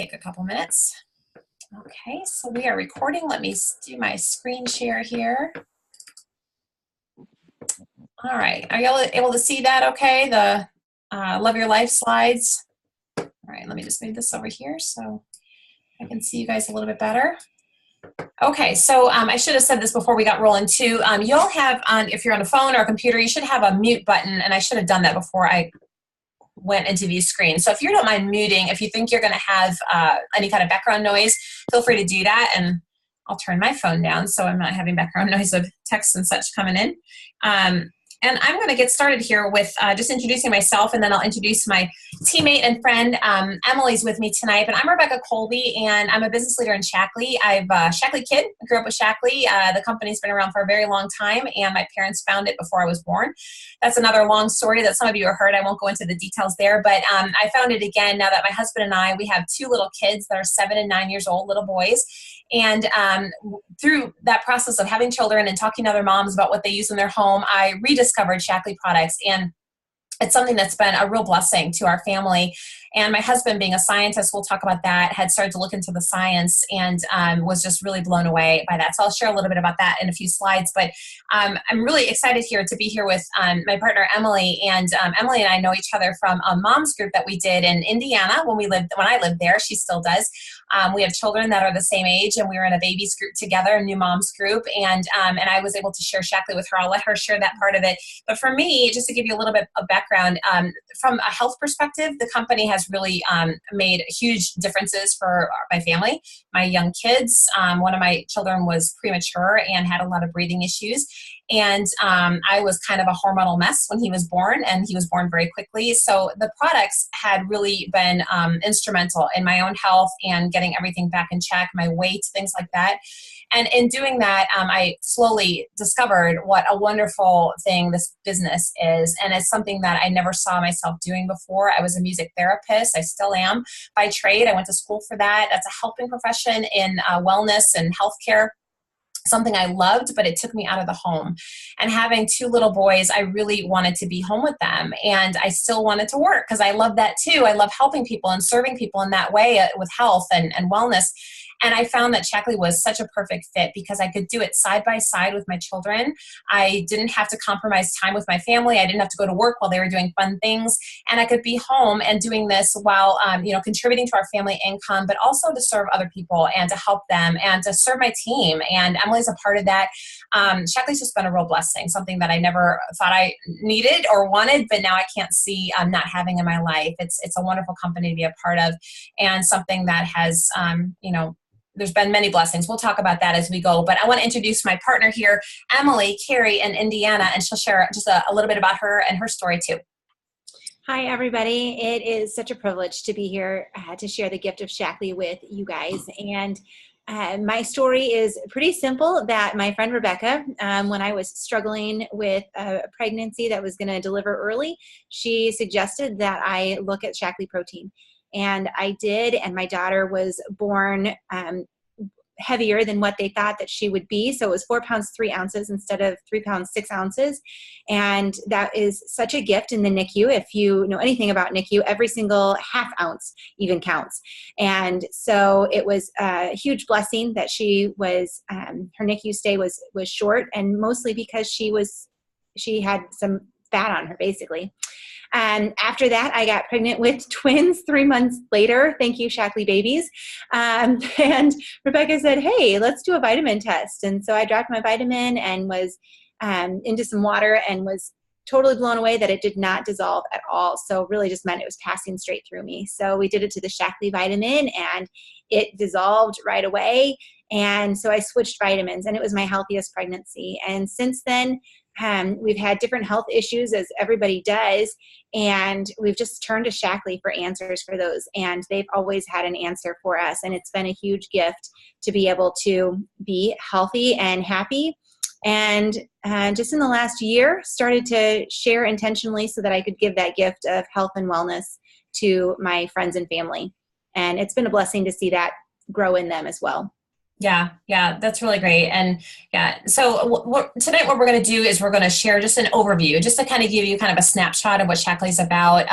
take a couple minutes. Okay, so we are recording. Let me do my screen share here. All right, are you able to see that okay? The Love Your Life slides. All right, let me just move this over here so I can see you guys a little bit better. Okay, so I should have said this before we got rolling too. You'll have, if you're on a phone or a computer, you should have a mute button, and I should have done that before I went into view screen. So if you don't mind muting, if you think you're going to have any kind of background noise, feel free to do that, and I'll turn my phone down so I'm not having background noise of text and such coming in. And I'm going to get started here with just introducing myself, and then I'll introduce my teammate and friend. Emily's with me tonight, but I'm Rebecca Colby, and I'm a business leader in Shaklee. I'm a Shaklee kid. I grew up with Shaklee. The company's been around for a very long time, and my parents found it before I was born. That's another long story that some of you have heard. I won't go into the details there, but I found it again now that my husband and I, we have two little kids that are 7 and 9 years old, little boys. And through that process of having children and talking to other moms about what they use in their home, I rediscovered Shaklee products. And it's something that's been a real blessing to our family. And my husband, being a scientist, we'll talk about that, had started to look into the science and was just really blown away by that. So I'll share a little bit about that in a few slides. But I'm really excited here to be here with my partner, Emily. And Emily and I know each other from a mom's group that we did in Indiana when I lived there. She still does. We have children that are the same age, and we were in a babies group together, a new moms group. And I was able to share Shaklee with her. I'll let her share that part of it. But for me, just to give you a little bit of background, from a health perspective, the company has really made huge differences for my family, my young kids. One of my children was premature and had a lot of breathing issues. And I was kind of a hormonal mess when he was born, and he was born very quickly. So the products had really been instrumental in my own health and getting everything back in check, my weight, things like that. And in doing that, I slowly discovered what a wonderful thing this business is. And it's something that I never saw myself doing before. I was a music therapist. I still am by trade. I went to school for that. That's a helping profession in wellness and healthcare. Something I loved, but it took me out of the home. And having two little boys, I really wanted to be home with them. And I still wanted to work because I love that too. I love helping people and serving people in that way with health and wellness. And I found that Shaklee was such a perfect fit because I could do it side by side with my children. I didn't have to compromise time with my family. I didn't have to go to work while they were doing fun things. And I could be home and doing this while, contributing to our family income, but also to serve other people and to help them and to serve my team. And Emily's a part of that. Shaklee's just been a real blessing, something that I never thought I needed or wanted, but now I can't see not having in my life. It's a wonderful company to be a part of, and something that has, there's been many blessings. We'll talk about that as we go. But I want to introduce my partner here, Emily Carey in Indiana, and she'll share just a little bit about her and her story too. Hi, everybody. It is such a privilege to be here to share the gift of Shaklee with you guys. And my story is pretty simple, that my friend Rebecca, when I was struggling with a pregnancy that was going to deliver early, she suggested that I look at Shaklee protein. And I did, and my daughter was born heavier than what they thought that she would be. So it was 4 pounds, 3 ounces instead of 3 pounds, 6 ounces. And that is such a gift in the NICU. If you know anything about NICU, every single half ounce even counts. And so it was a huge blessing that she was, her NICU stay was short, and mostly because she had some fat on her, basically. And after that, I got pregnant with twins 3 months later. Thank you, Shaklee babies. And Rebecca said, hey, let's do a vitamin test. And so I dropped my vitamin and was into some water and was totally blown away that it did not dissolve at all. So really just meant it was passing straight through me. So we did it to the Shaklee vitamin, and it dissolved right away. And so I switched vitamins, and it was my healthiest pregnancy. And since then, we've had different health issues, as everybody does, and we've just turned to Shaklee for answers for those. And they've always had an answer for us. And it's been a huge gift to be able to be healthy and happy. And just in the last year, started to share intentionally so that I could give that gift of health and wellness to my friends and family. And it's been a blessing to see that grow in them as well. Yeah, that's really great. And yeah, so tonight what we're going to do is we're going to share just an overview, just to kind of give you kind of a snapshot of what Shaklee is about.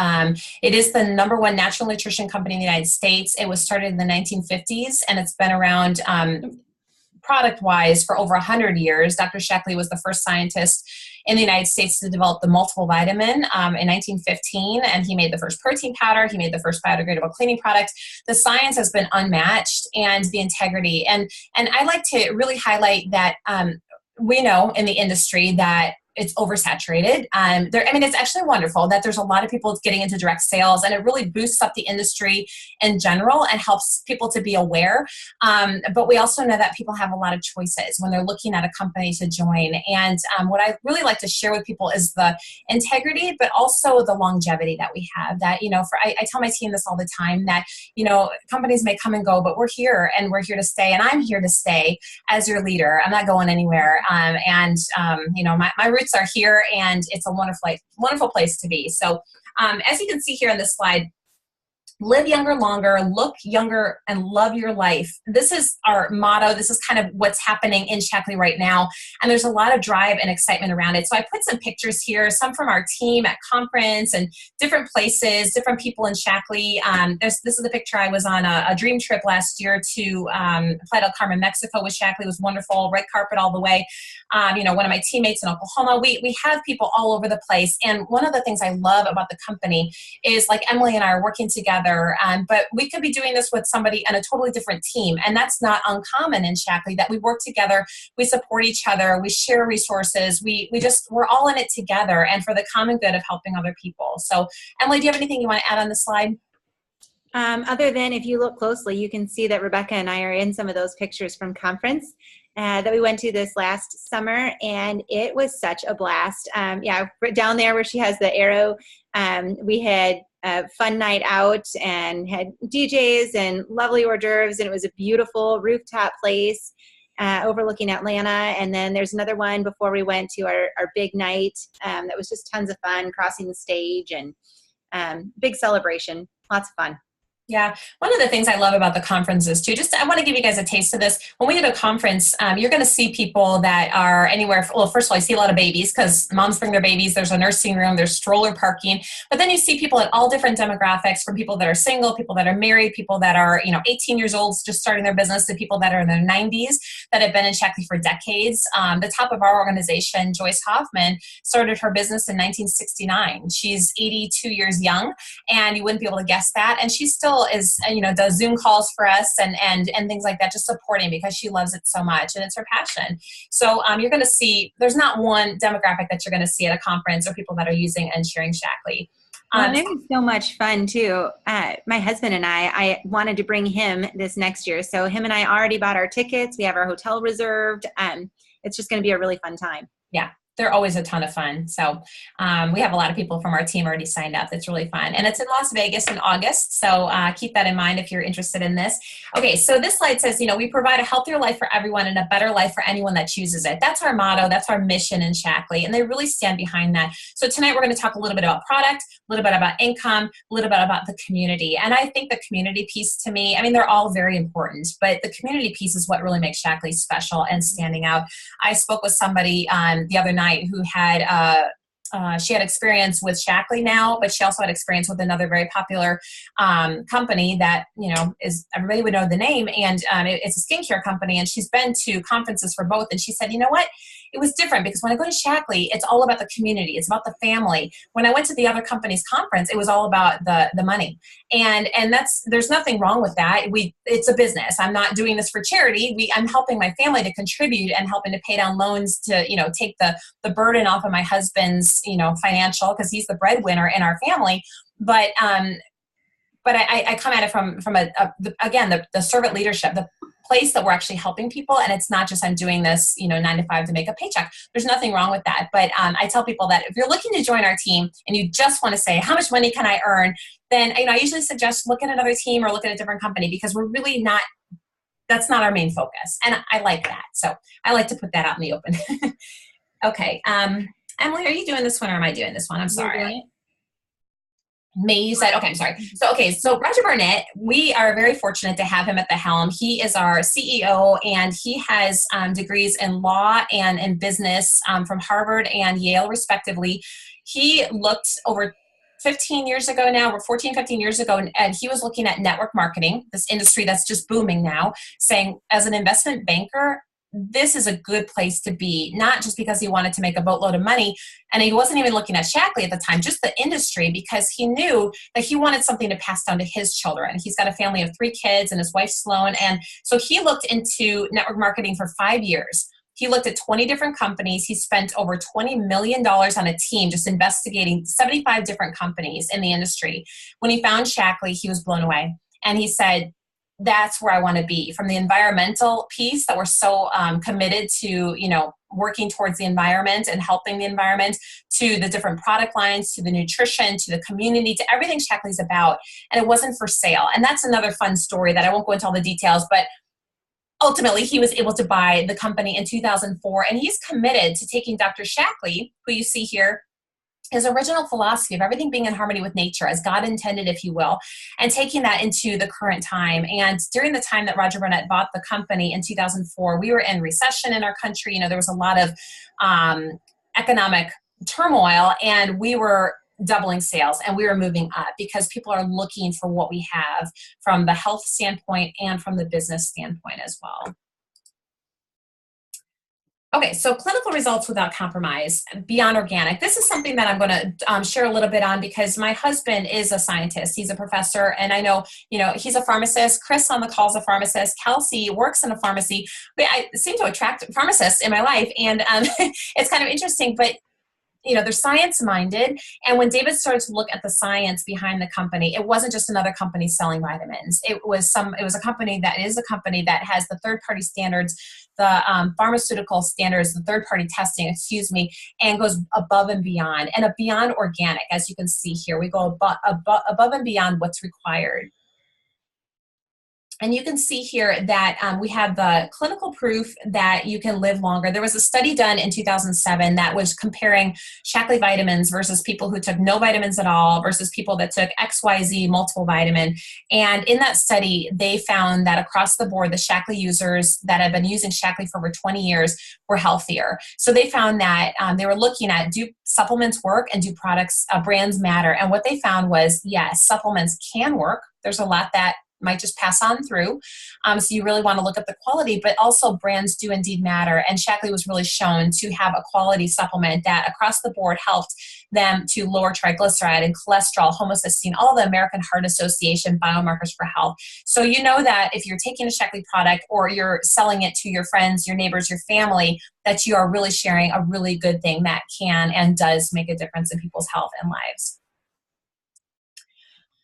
It is the #1 natural nutrition company in the United States. It was started in the 1950s, and it's been around product-wise for over 100 years. Dr. Shaklee was the first scientist in the United States to develop the multiple vitamin in 1915, and he made the first protein powder. He made the first biodegradable cleaning product. The science has been unmatched, and the integrity. And I like to really highlight that we know in the industry that it's oversaturated. It's actually wonderful that there's a lot of people getting into direct sales, and it really boosts up the industry in general and helps people to be aware. But we also know that people have a lot of choices when they're looking at a company to join. And what I really like to share with people is the integrity, but also the longevity that we have. That, I tell my team this all the time, that, companies may come and go, but we're here, and we're here to stay. And I'm here to stay as your leader. I'm not going anywhere. My roots are here, and it's a wonderful place to be. So as you can see here on this slide, live younger longer, look younger, and love your life. This is our motto. This is kind of what's happening in Shaklee right now. And there's a lot of drive and excitement around it. So I put some pictures here, some from our team at conference and different places, different people in Shaklee. This is a picture. I was on a dream trip last year to Playa del Carmen, Mexico with Shaklee. It was wonderful, red carpet all the way. One of my teammates in Oklahoma. We have people all over the place. And one of the things I love about the company is, like, Emily and I are working together. But we could be doing this with somebody on a totally different team. And that's not uncommon in Shaklee, that we work together, we support each other, we share resources, we're all in it together and for the common good of helping other people. So Emily, do you have anything you want to add on the slide? Other than, if you look closely, you can see that Rebecca and I are in some of those pictures from conference that we went to this last summer, and it was such a blast. Down there where she has the arrow, we had a fun night out and had DJs and lovely hors d'oeuvres, and it was a beautiful rooftop place overlooking Atlanta. And then there's another one before we went to our big night that was just tons of fun, crossing the stage, and big celebration, lots of fun. Yeah. One of the things I love about the conferences too, I want to give you guys a taste of this. When we go to a conference, you're going to see people that are anywhere. Well, first of all, I see a lot of babies because moms bring their babies. There's a nursing room, there's stroller parking, but then you see people at all different demographics, from people that are single, people that are married, people that are, 18 years old, just starting their business, to people that are in their 90s that have been in Shaklee for decades. The top of our organization, Joyce Hoffman, started her business in 1969. She's 82 years young, and you wouldn't be able to guess that. And she's still does Zoom calls for us and things like that, just supporting, because she loves it so much and it's her passion. So you're going to see, there's not one demographic that you're going to see at a conference or people that are using and sharing Shaklee. It was so much fun too. My husband and I wanted to bring him this next year. So him and I already bought our tickets. We have our hotel reserved. It's just going to be a really fun time. Yeah. They're always a ton of fun. So we have a lot of people from our team already signed up. That's really fun. And it's in Las Vegas in August. So keep that in mind if you're interested in this. Okay, so this slide says, we provide a healthier life for everyone and a better life for anyone that chooses it. That's our motto. That's our mission in Shaklee. And they really stand behind that. So tonight we're going to talk a little bit about product, a little bit about income, a little bit about the community. And I think the community piece, to me, they're all very important, but the community piece is what really makes Shaklee special and standing out. I spoke with somebody the other night who had she had experience with Shaklee now, but she also had experience with another very popular company that, is, everybody would know the name, and it's a skincare company, and she's been to conferences for both, and she said, you know what? It was different because when I go to Shaklee, it's all about the community. It's about the family. When I went to the other company's conference, it was all about the money. And there's nothing wrong with that. It's a business. I'm not doing this for charity. I'm helping my family to contribute and helping to pay down loans to, take the burden off of my husband's, financial, because he's the breadwinner in our family. But I come at it from the servant leadership, the place that we're actually helping people. And it's not just, I'm doing this, 9 to 5 to make a paycheck. There's nothing wrong with that. But I tell people that if you're looking to join our team and you just want to say, how much money can I earn? Then, I usually suggest look at another team or look at a different company, because we're really not, that's not our main focus. And I like that. So I like to put that out in the open. Okay. Emily, are you doing this one or am I doing this one? I'm sorry. May, you said? Okay, I'm sorry. So Roger Barnett, we are very fortunate to have him at the helm. He is our CEO, and he has degrees in law and in business from Harvard and Yale, respectively. He looked over 15 years ago now, we're 14, 15 years ago, and he was looking at network marketing, this industry that's just booming now, saying, as an investment banker, this is a good place to be, not just because he wanted to make a boatload of money. And he wasn't even looking at Shaklee at the time, just the industry, because he knew that he wanted something to pass down to his children. He's got a family of 3 kids and his wife, Sloan. And so he looked into network marketing for 5 years. He looked at 20 different companies. He spent over $20 million on a team just investigating 75 different companies in the industry. When he found Shaklee, he was blown away. And he said, that's where I want to be. From the environmental piece, that we're so committed to, working towards the environment and helping the environment, to the different product lines, to the nutrition, to the community, to everything Shaklee's about. And it wasn't for sale. And that's another fun story that I won't go into all the details, but ultimately he was able to buy the company in 2004. And he's committed to taking Dr. Shaklee, who you see here, his original philosophy of everything being in harmony with nature, as God intended, if you will, and taking that into the current time. And during the time that Roger Barnett bought the company in 2004, we were in recession in our country. There was a lot of economic turmoil, and we were doubling sales, and we were moving up because people are looking for what we have from the health standpoint and from the business standpoint as well. Okay, so clinical results without compromise, beyond organic. This is something that I'm going to share a little bit on because my husband is a scientist. He's a professor, and I know, he's a pharmacist. Chris on the call is a pharmacist. Kelsey works in a pharmacy. But I seem to attract pharmacists in my life, and it's kind of interesting, but they're science-minded. And when David started to look at the science behind the company, it wasn't just another company selling vitamins. It was a company that has the third-party standards, the pharmaceutical standards, the third-party testing, and goes above and beyond. And beyond organic, as you can see here, we go above and beyond what's required. And you can see here that we have the clinical proof that you can live longer. There was a study done in 2007 that was comparing Shaklee vitamins versus people who took no vitamins at all versus people that took XYZ multiple vitamin. And in that study, they found that across the board, the Shaklee users that have been using Shaklee for over 20 years were healthier. So they found that they were looking at, do supplements work and do brands matter? And what they found was, yes, supplements can work. There's a lot that might just pass on through. So you really want to look at the quality, but also brands do indeed matter. And Shaklee was really shown to have a quality supplement that across the board helped them to lower triglyceride and cholesterol, homocysteine, all the American Heart Association biomarkers for health. So you know that if you're taking a Shaklee product or you're selling it to your friends, your neighbors, your family, that you are really sharing a really good thing that can and does make a difference in people's health and lives.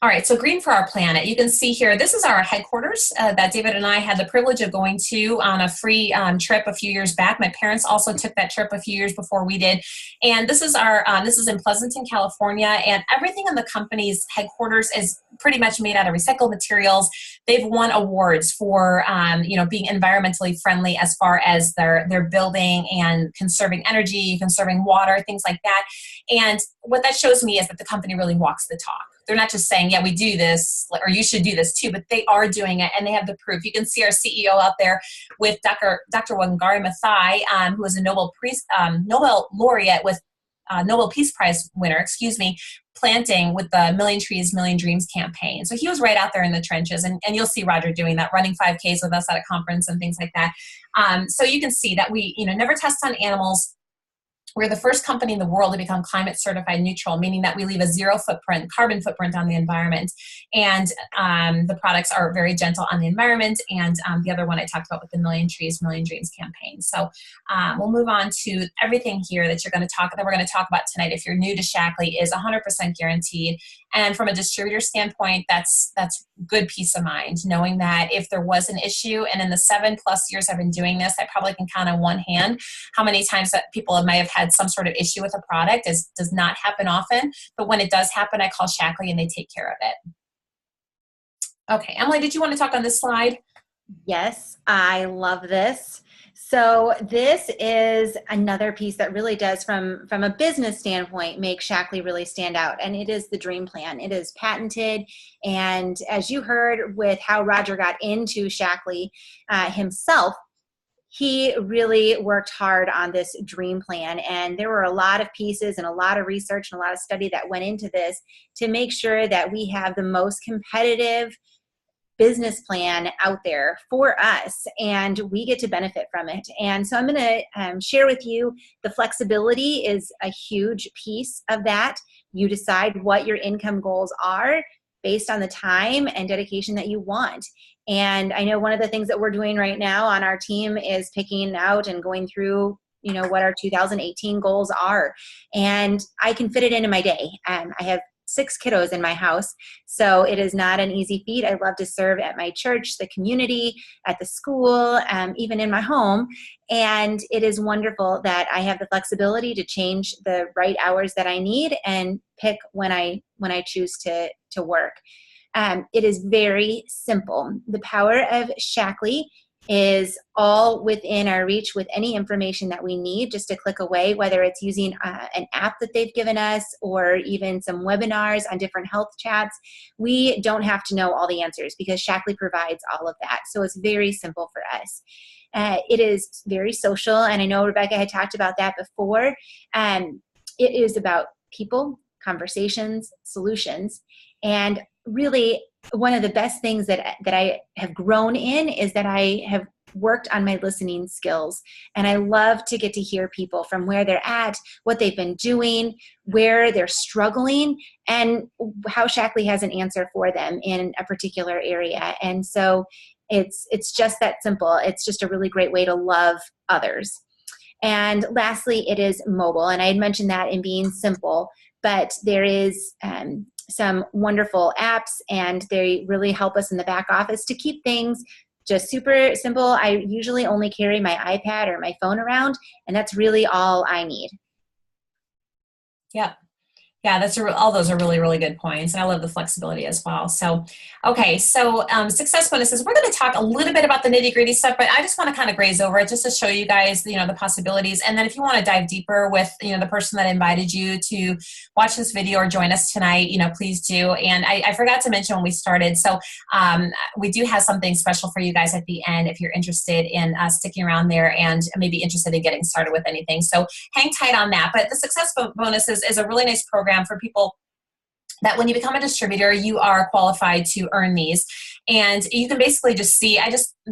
All right, so green for our planet. You can see here, this is our headquarters that David and I had the privilege of going to on a free trip a few years back. My parents also took that trip a few years before we did. And this is this is in Pleasanton, California, and everything in the company's headquarters is pretty much made out of recycled materials. They've won awards for being environmentally friendly as far as their building and conserving energy, conserving water, things like that. And what that shows me is that the company really walks the talk. They're not just saying, yeah, we do this, or you should do this too, but they are doing it, and they have the proof. You can see our CEO out there with Dr. Wangari Maathai, who is a Nobel laureate with Nobel Peace Prize winner, planting with the Million Trees, Million Dreams campaign. So he was right out there in the trenches, and you'll see Roger doing that, running 5Ks with us at a conference and things like that. So you can see that we never test on animals. We're the first company in the world to become climate certified neutral, meaning that we leave a zero carbon footprint on the environment. And the products are very gentle on the environment. And the other one I talked about with the Million Trees, Million Dreams campaign. So we'll move on to everything here that we're going to talk about tonight. If you're new to Shaklee, is 100% guaranteed. And from a distributor standpoint, that's good peace of mind, knowing that if there was an issue, and in the 7+ years I've been doing this, I probably can count on one hand how many times that people might have had some sort of issue with a product. Does not happen often, but when it does happen, I call Shaklee and they take care of it. Okay, Emily, did you want to talk on this slide? Yes, I love this. So this is another piece that really does, from a business standpoint, make Shaklee really stand out. And it is the dream plan. It is patented. And as you heard with how Roger got into Shaklee himself, he really worked hard on this dream plan. And there were a lot of pieces and a lot of research and a lot of study that went into this to make sure that we have the most competitive business plan out there for us, and we get to benefit from it. And so I'm going to share with you, the flexibility is a huge piece of that. You decide what your income goals are based on the time and dedication that you want. And I know one of the things that we're doing right now on our team is picking out and going through, what our 2018 goals are. And I can fit it into my day. I have 6 kiddos in my house, so it is not an easy feat. I love to serve at my church, the community, at the school, even in my home. And it is wonderful that I have the flexibility to change the right hours that I need and pick when I choose to work. It is very simple. The power of Shaklee is all within our reach with any information that we need, just a click away, whether it's using an app that they've given us or even some webinars on different health chats. We don't have to know all the answers because Shaklee provides all of that. So it's very simple for us. It is very social, and I know Rebecca had talked about that before. It is about people, conversations, solutions, and really one of the best things that I have grown in is that I have worked on my listening skills. And I love to get to hear people from where they're at, what they've been doing, where they're struggling, and how Shaklee has an answer for them in a particular area. And so it's just that simple. It's just a really great way to love others. And lastly, it is mobile. And I had mentioned that in being simple, but there is some wonderful apps, and they really help us in the back office to keep things just super simple. I usually only carry my iPad or my phone around, and that's really all I need. Yeah. Yeah, all those are really, really good points. And I love the flexibility as well. So, okay, so success bonuses, we're going to talk a little bit about the nitty gritty stuff, but I just want to kind of graze over it just to show you guys, the possibilities. And then if you want to dive deeper with, the person that invited you to watch this video or join us tonight, please do. And I forgot to mention when we started. So we do have something special for you guys at the end if you're interested in sticking around there and maybe interested in getting started with anything. So hang tight on that. But the success bonuses is a really nice program for people that when you become a distributor, you are qualified to earn these. And you can basically just see,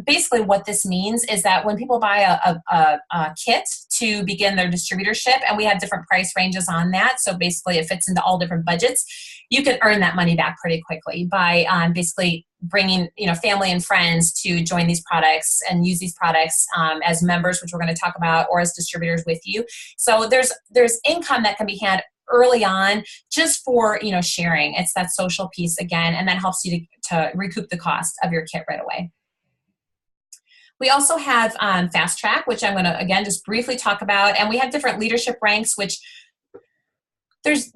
basically what this means is that when people buy a kit to begin their distributorship, and we have different price ranges on that, so basically it fits into all different budgets, you can earn that money back pretty quickly by basically bringing family and friends to join these products and use these products as members, which we're going to talk about, or as distributors with you. So there's income that can be had early on just for sharing. It's that social piece again, and that helps you to recoup the cost of your kit right away. We also have Fast Track, which I'm going to again just briefly talk about, and we have different leadership ranks, which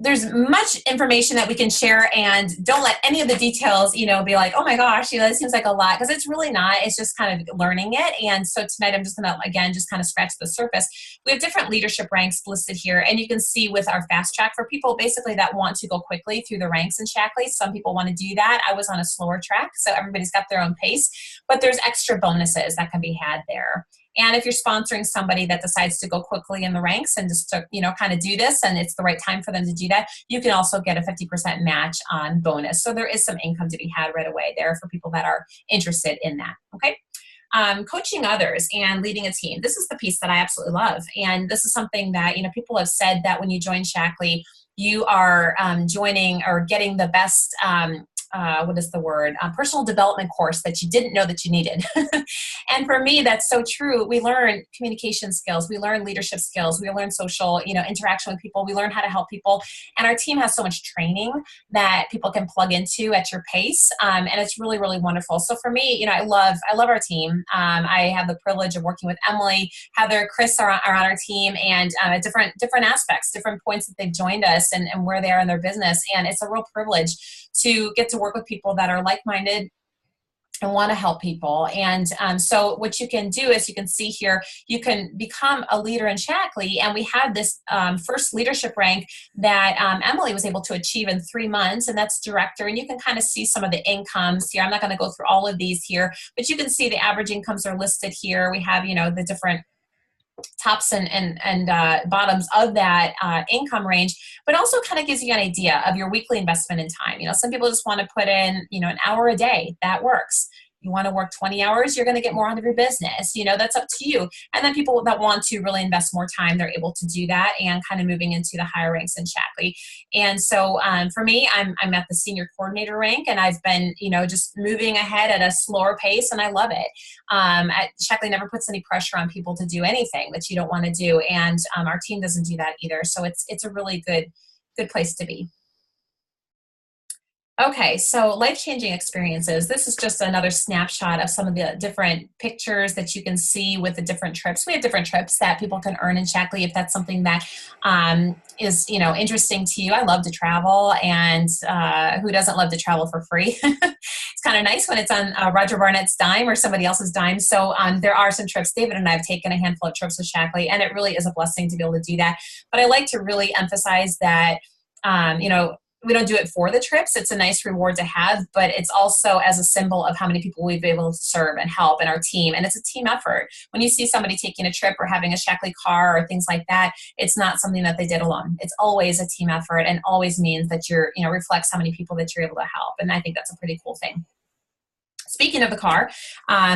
there's much information that we can share, and don't let any of the details, be like, oh my gosh, it seems like a lot, because it's really not. It's just kind of learning it. And so tonight I'm just going to, again, just kind of scratch the surface. We have different leadership ranks listed here, and you can see with our Fast Track for people basically that want to go quickly through the ranks in Shaklee. Some people want to do that. I was on a slower track, so everybody's got their own pace, but there's extra bonuses that can be had there. And if you're sponsoring somebody that decides to go quickly in the ranks and just to, kind of do this, and it's the right time for them to do that, you can also get a 50% match on bonus. So there is some income to be had right away there for people that are interested in that, okay? Coaching others and leading a team. This is the piece that I absolutely love. And this is something that, people have said that when you join Shaklee, you are joining or getting the best personal development course that you didn't know that you needed. And for me, that's so true. We learn communication skills, we learn leadership skills, we learn social, interaction with people, we learn how to help people. And our team has so much training that people can plug into at your pace. And it's really, really wonderful. So for me, I love our team. I have the privilege of working with Emily, Heather, Chris are on our team, and at different aspects, different points that they've joined us and where they are in their business. And it's a real privilege to get to work with people that are like-minded and want to help people. And so what you can do is, you can see here, you can become a leader in Shaklee. And we had this first leadership rank that Emily was able to achieve in 3 months, and that's director. And you can kind of see some of the incomes here. I'm not going to go through all of these here, but you can see the average incomes are listed here. We have, the different tops and bottoms of that income range, but also kind of gives you an idea of your weekly investment in time. Some people just want to put in, an hour a day. That works. You want to work 20 hours, you're going to get more out of your business. That's up to you. And then people that want to really invest more time, they're able to do that, and kind of moving into the higher ranks in Shaklee. And so for me, I'm at the senior coordinator rank, and I've been, just moving ahead at a slower pace, and I love it. Shaklee never puts any pressure on people to do anything that you don't want to do. And our team doesn't do that either. So it's a really good place to be. Okay, so life-changing experiences. This is just another snapshot of some of the different pictures that you can see with the different trips. We have different trips that people can earn in Shaklee if that's something that is, interesting to you. I love to travel, and who doesn't love to travel for free? It's kind of nice when it's on Roger Barnett's dime or somebody else's dime. So there are some trips. David and I have taken a handful of trips with Shaklee, and it really is a blessing to be able to do that. But I like to really emphasize that, we don't do it for the trips. It's a nice reward to have, but it's also as a symbol of how many people we've been able to serve and help in our team. And it's a team effort. When you see somebody taking a trip or having a Shaklee car or things like that, it's not something that they did alone. It's always a team effort, and always means that you're, reflects how many people that you're able to help. And I think that's a pretty cool thing. Speaking of the car,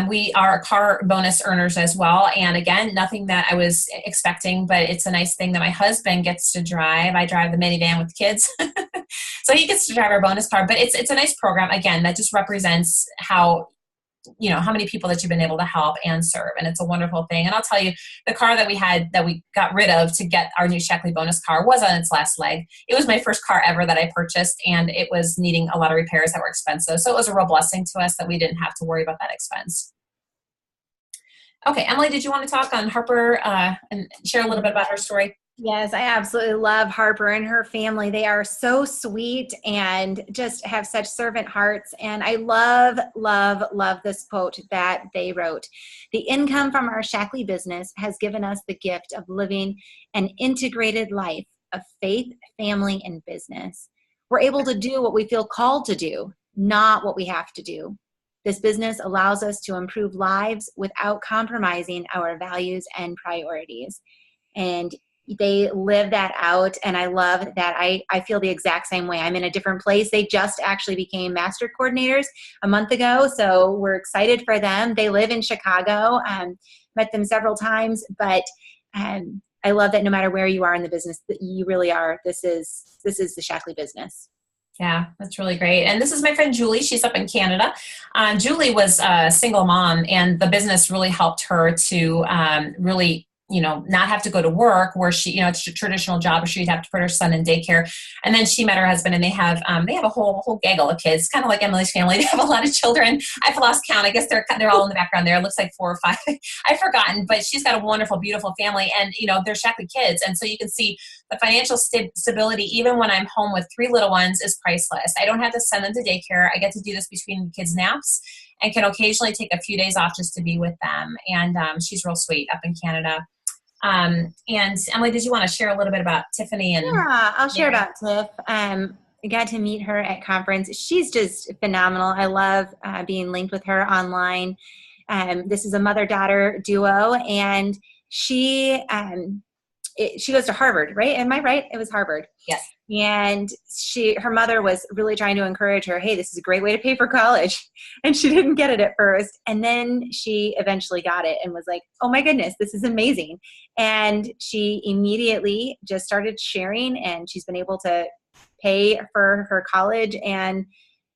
we are car bonus earners as well. And again, nothing that I was expecting, but it's a nice thing that my husband gets to drive. I drive the minivan with kids. So he gets to drive our bonus car. But it's a nice program, again, that just represents how many people that you've been able to help and serve. And it's a wonderful thing. And I'll tell you, the car that we got rid of to get our new Shaklee bonus car was on its last leg. It was my first car ever that I purchased, and it was needing a lot of repairs that were expensive. So it was a real blessing to us that we didn't have to worry about that expense. Okay, Emily, did you want to talk on Harper and share a little bit about her story? Yes, I absolutely love Harper and her family. They are so sweet and just have such servant hearts. And I love, love, love this quote that they wrote. The income from our Shaklee business has given us the gift of living an integrated life of faith, family, and business. We're able to do what we feel called to do, not what we have to do. This business allows us to improve lives without compromising our values and priorities. And they live that out, and I love that. I feel the exact same way. I'm in a different place. They just actually became master coordinators a month ago, so we're excited for them. They live in Chicago. Met them several times, but I love that no matter where you are in the business, that you really are. This is the Shaklee business. Yeah, that's really great. And this is my friend Julie. She's up in Canada. Julie was a single mom, and the business really helped her to really not have to go to work where she, it's a traditional job where she'd have to put her son in daycare. And then she met her husband, and they have a whole gaggle of kids, kind of like Emily's family. They have a lot of children. I've lost count. I guess they're all in the background there. It looks like 4 or 5. I've forgotten, but she's got a wonderful, beautiful family, and they're Shaklee kids. And so you can see the financial stability, even when I'm home with 3 little ones, is priceless. I don't have to send them to daycare. I get to do this between kids' naps, and can occasionally take a few days off just to be with them. And she's real sweet up in Canada. And Emily, did you want to share a little bit about Tiffany? Yeah, I'll share about Tiff. I got to meet her at conference. She's just phenomenal. I love being linked with her online. This is a mother-daughter duo, and she goes to Harvard, right? Am I right? It was Harvard. Yes. And her mother was really trying to encourage her, hey, this is a great way to pay for college. And she didn't get it at first. And then she eventually got it and was like, oh my goodness, this is amazing. And she immediately just started sharing, and she's been able to pay for her college. And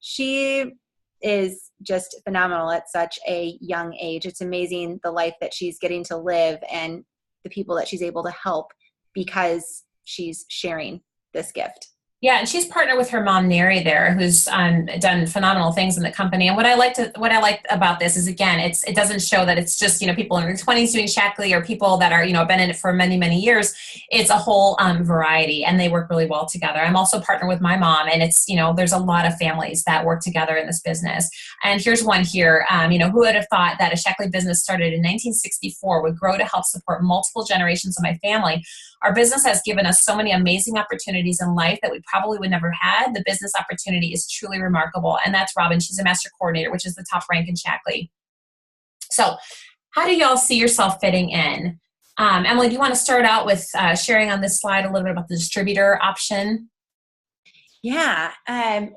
she is just phenomenal at such a young age. It's amazing the life that she's getting to live and the people that she's able to help because she's sharing this gift. Yeah, and she's partnered with her mom, Neri, there, who's done phenomenal things in the company. And what I like about this is, again, it doesn't show that it's just people in their 20s doing Shaklee or people that are been in it for many many years. It's a whole variety, and they work really well together. I'm also partnered with my mom, and it's there's a lot of families that work together in this business. And here's one here. Who would have thought that a Shaklee business started in 1964 would grow to help support multiple generations of my family? Our business has given us so many amazing opportunities in life that we probably would never had. The business opportunity is truly remarkable. And that's Robin. She's a master coordinator, which is the top rank in Shaklee. So how do y'all see yourself fitting in? Emily, do you want to start out with sharing on this slide a little bit about the distributor option? Yeah.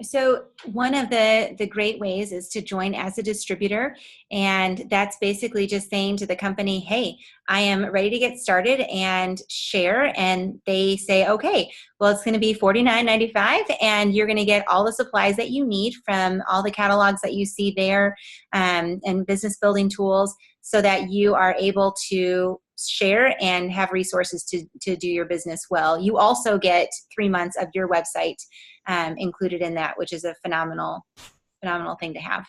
So one of the great ways is to join as a distributor. And that's basically just saying to the company, hey, I am ready to get started and share. And they say, okay, well, it's going to be $49.95 and you're going to get all the supplies that you need from all the catalogs that you see there, and business building tools, so that you are able to share and have resources to do your business well. You also get 3 months of your website included in that, which is a phenomenal thing to have.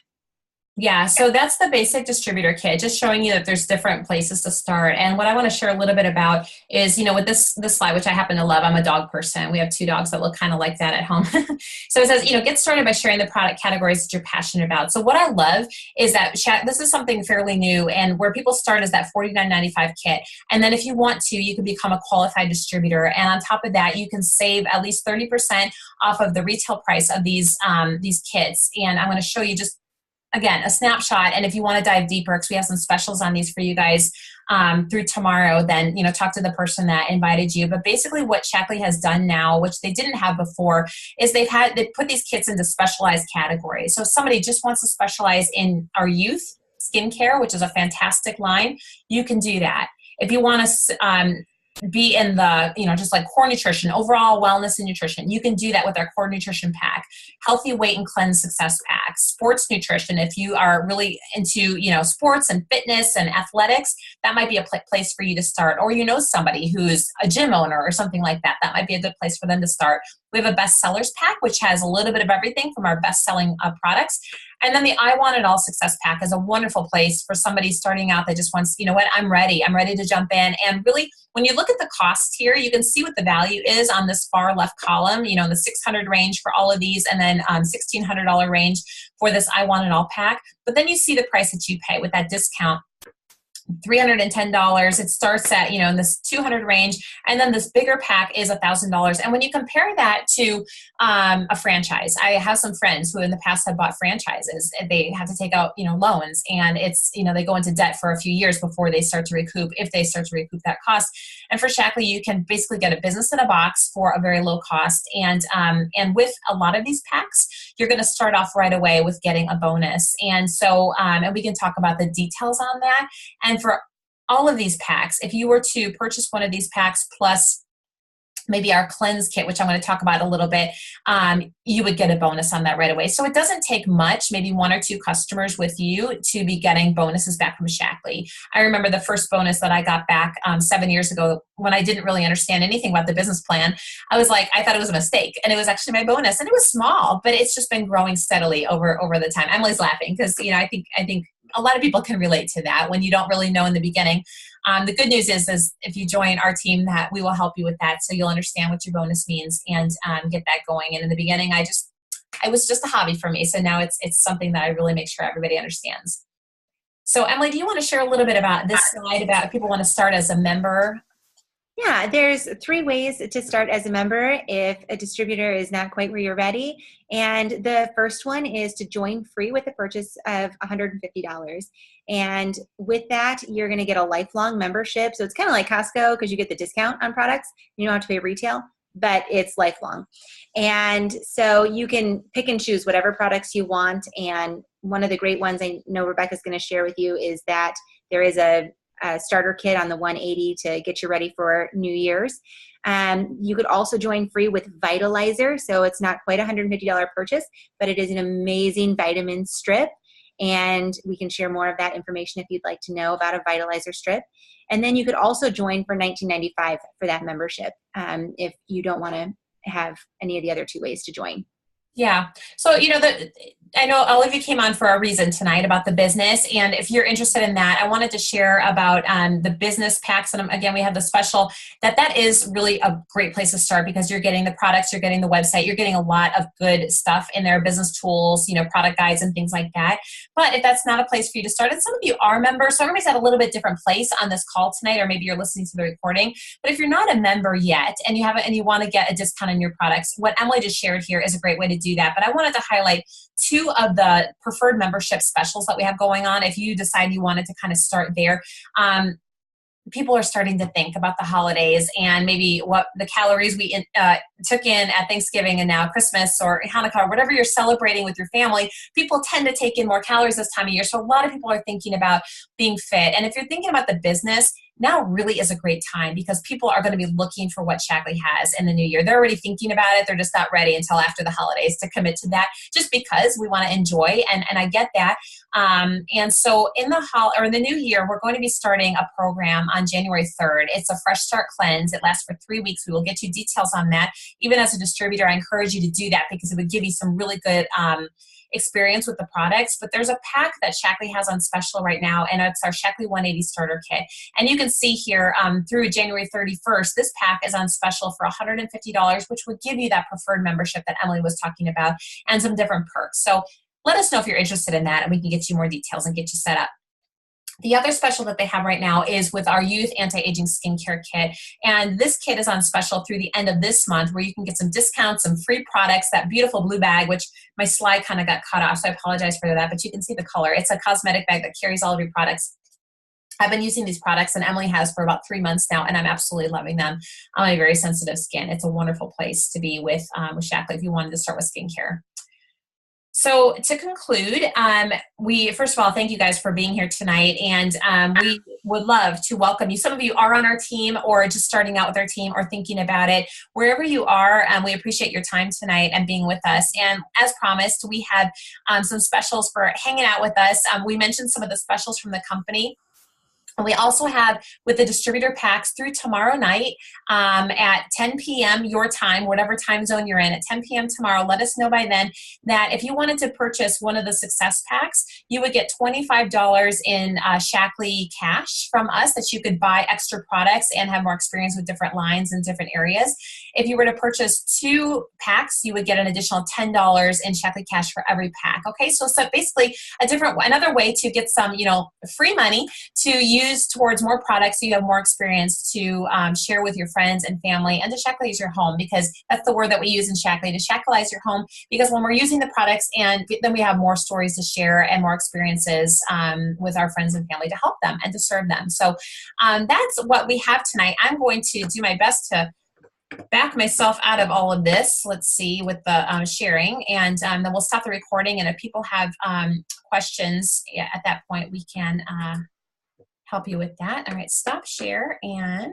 Yeah, so that's the basic distributor kit, just showing you that there's different places to start. And what I want to share a little bit about is, with this slide, which I happen to love. I'm a dog person. We have 2 dogs that look kind of like that at home. So it says, get started by sharing the product categories that you're passionate about. So what I love is that this is something fairly new, and where people start is that $49.95 kit. And then if you want to, you can become a qualified distributor. And on top of that, you can save at least 30% off of the retail price of these kits. And I'm going to show you just, again, a snapshot. And if you want to dive deeper, because we have some specials on these for you guys through tomorrow, then, talk to the person that invited you. But basically what Shaklee has done now, which they didn't have before, is they put these kits into specialized categories. So if somebody just wants to specialize in our youth skincare, which is a fantastic line, you can do that. If you want to be in the, just like core nutrition, overall wellness and nutrition, you can do that with our core nutrition pack. Healthy weight and cleanse success pack. Sports nutrition, if you are really into, sports and fitness and athletics, that might be a place for you to start. Or somebody who's a gym owner or something like that, that might be a good place for them to start. We have a bestsellers pack, which has a little bit of everything from our best-selling products. And then the I Want It All Success Pack is a wonderful place for somebody starting out that just wants, I'm ready to jump in. And really, when you look at the cost here, you can see what the value is on this far left column, the $600 range for all of these, and then $1,600 range for this I Want It All pack. But then you see the price that you pay with that discount. $310. It starts at, in this $200 range. And then this bigger pack is $1,000. And when you compare that to a franchise, I have some friends who in the past have bought franchises. They have to take out, loans, and it's, they go into debt for a few years before they start to recoup, if they start to recoup that cost. And for Shaklee, you can basically get a business in a box for a very low cost. And with a lot of these packs, you're going to start off right away with getting a bonus. And so, and we can talk about the details on that. And for all of these packs, if you were to purchase one of these packs plus maybe our cleanse kit, which I'm going to talk about a little bit, you would get a bonus on that right away. So it doesn't take much, maybe 1 or 2 customers with you to be getting bonuses back from Shaklee. I remember the first bonus that I got back 7 years ago when I didn't really understand anything about the business plan. I thought it was a mistake, and it was actually my bonus, and it was small, but it's just been growing steadily over the time. Emily's laughing because, I think a lot of people can relate to that when you don't really know in the beginning. The good news is if you join our team, that we will help you with that, so you'll understand what your bonus means and get that going. And in the beginning, it was just a hobby for me. So now it's something that I really make sure everybody understands. So Emily, do you want to share a little bit about this slide about if people want to start as a member? Yeah, there's 3 ways to start as a member if a distributor is not quite where you're ready. And the first one is to join free with a purchase of $150. And with that, you're going to get a lifelong membership. So it's kind of like Costco because you get the discount on products. You don't have to pay retail, but it's lifelong. And so you can pick and choose whatever products you want. And one of the great ones I know Rebecca's going to share with you is that there is a starter kit on the 180 to get you ready for New Year's. You could also join free with Vitalizer. So it's not quite a $150 purchase, but it is an amazing vitamin strip. And we can share more of that information if you'd like to know about a Vitalizer strip. And then you could also join for $19.95 for that membership if you don't want to have any of the other 2 ways to join. Yeah. So, I know all of you came on for a reason tonight about the business. And if you're interested in that, I wanted to share about the business packs. And again, we have the special that is really a great place to start because you're getting the products, you're getting the website, you're getting a lot of good stuff in there, business tools, product guides and things like that. But if that's not a place for you to start, and some of you are members, so everybody's at a little bit different place on this call tonight, or maybe you're listening to the recording. But if you're not a member yet and you want to get a discount on your products, what Emily just shared here is a great way to do that. But I wanted to highlight 2 of the preferred membership specials that we have going on. If you decide you wanted to kind of start there, people are starting to think about the holidays and maybe what the calories we took in at Thanksgiving and now Christmas or Hanukkah, or whatever you're celebrating with your family. People tend to take in more calories this time of year. So a lot of people are thinking about being fit. And if you're thinking about the business, now really is a great time because people are going to be looking for what Shaklee has in the new year. They're already thinking about it. They're just not ready until after the holidays to commit to that, just because we want to enjoy. And I get that. And so in the new year, we're going to be starting a program on January 3rd. It's a Fresh Start Cleanse. It lasts for 3 weeks. We will get you details on that. Even as a distributor, I encourage you to do that because it would give you some really good experience with the products. But there's a pack that Shaklee has on special right now, and it's our Shaklee 180 Starter Kit. And you can see here through January 31st, this pack is on special for $150, which would give you that preferred membership that Emily was talking about and some different perks. So let us know if you're interested in that, and we can get you more details and get you set up. The other special that they have right now is with our Youth Anti-Aging Skincare Kit. And this kit is on special through the end of this month, where you can get some discounts, some free products, that beautiful blue bag, which my slide kind of got cut off, so I apologize for that, but you can see the color. It's a cosmetic bag that carries all of your products. I've been using these products, and Emily has for about 3 months now, and I'm absolutely loving them. I have very sensitive skin. It's a wonderful place to be with Shaklee if you wanted to start with skincare. So to conclude, we first of all thank you guys for being here tonight, and we would love to welcome you. Some of you are on our team or just starting out with our team or thinking about it. Wherever you are, we appreciate your time tonight and being with us. And as promised, we have some specials for hanging out with us. We mentioned some of the specials from the company. And we also have, with the distributor packs, through tomorrow night at 10 p.m. your time, whatever time zone you're in, at 10 p.m. tomorrow, let us know by then that if you wanted to purchase one of the success packs, you would get $25 in Shaklee cash from us that you could buy extra products and have more experience with different lines in different areas. If you were to purchase 2 packs, you would get an additional $10 in Shaklee cash for every pack. Okay, so basically another way to get some, free money to use towards more products so you have more experience to share with your friends and family, and to Shakleeize your home, because that's the word that we use in Shaklee, to Shakleeize your home, because when we're using the products, and then we have more stories to share and more experiences with our friends and family to help them and to serve them. So that's what we have tonight. I'm going to do my best to back myself out of all of this. Let's see, with the sharing, and then we'll stop the recording, and if people have questions at that point, we can help you with that. All right, stop share, and